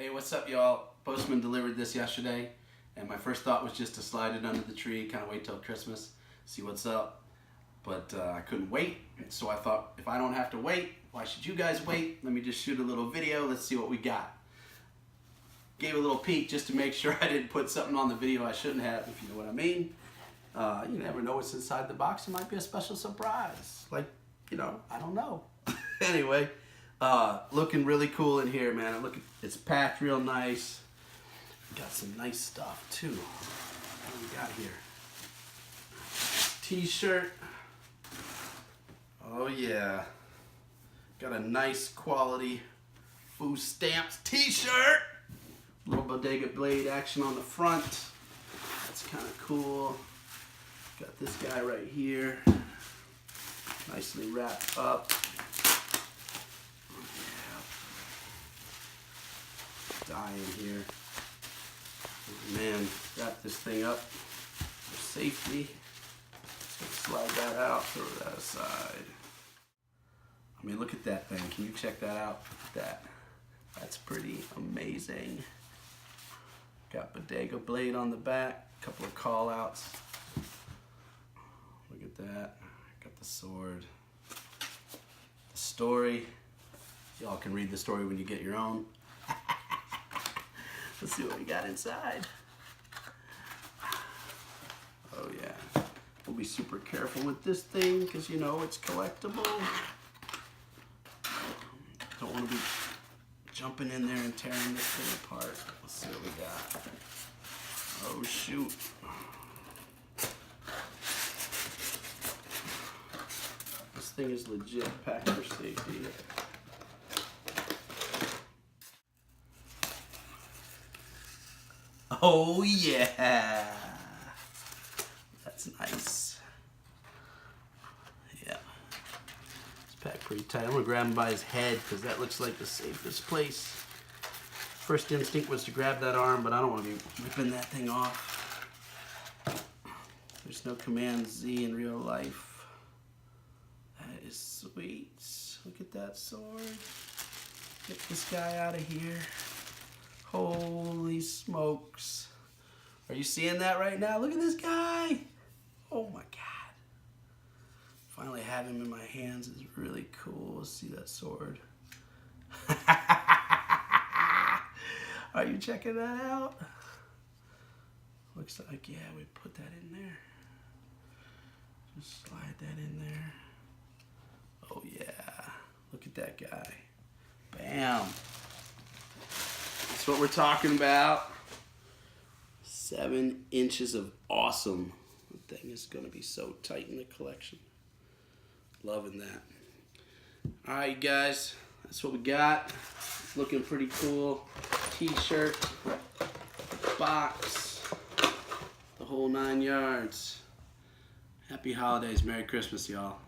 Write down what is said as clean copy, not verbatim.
Hey, what's up, y'all? Postman delivered this yesterday, and my first thought was just to slide it under the tree, kind of wait till Christmas, see what's up. But I couldn't wait, so I thought, if I don't have to wait, why should you guys wait? Let me just shoot a little video. Let's see what we got. Gave a little peek just to make sure I didn't put something on the video I shouldn't have, if you know what I mean. You never know what's inside the box. It might be a special surprise. Like, you know, I don't know. Anyway. Looking really cool in here, man. It's packed real nice. Got some nice stuff too. What do we got here? T-shirt. Oh yeah. Got a nice quality food stamps T-shirt. Little Bodega Blade action on the front. That's kind of cool. Got this guy right here. Nicely wrapped up. Dying here. Oh, man, wrap this thing up for safety. Slide that out, throw that aside. I mean, look at that thing. Can you check that out? Look at that. That's pretty amazing. Got Bodega Blade on the back. A couple of call outs. Look at that. Got the sword. The story. Y'all can read the story when you get your own. Let's see what we got inside. Oh yeah. We'll be super careful with this thing because you know it's collectible. Don't want to be jumping in there and tearing this thing apart. Let's see what we got. Oh shoot. This thing is legit packed for safety. Oh yeah, that's nice. Yeah, it's packed pretty tight. I'm gonna grab him by his head because that looks like the safest place. First instinct was to grab that arm, but I don't want to be ripping that thing off. There's no Command Z in real life. That is sweet. Look at that sword. Get this guy out of here. Holy smokes. Are you seeing that right now? Look at this guy. Oh my God. Finally have him in my hands is really cool. Let's see that sword. Are you checking that out? Looks like, yeah, we put that in there. Just slide that in there. Oh yeah. Look at that guy. Bam. That's what we're talking about. 7 inches of awesome. The thing is going to be so tight in the collection. Loving that. Alright, guys. That's what we got. Looking pretty cool. T-shirt. Box. The whole 9 yards. Happy holidays. Merry Christmas, y'all.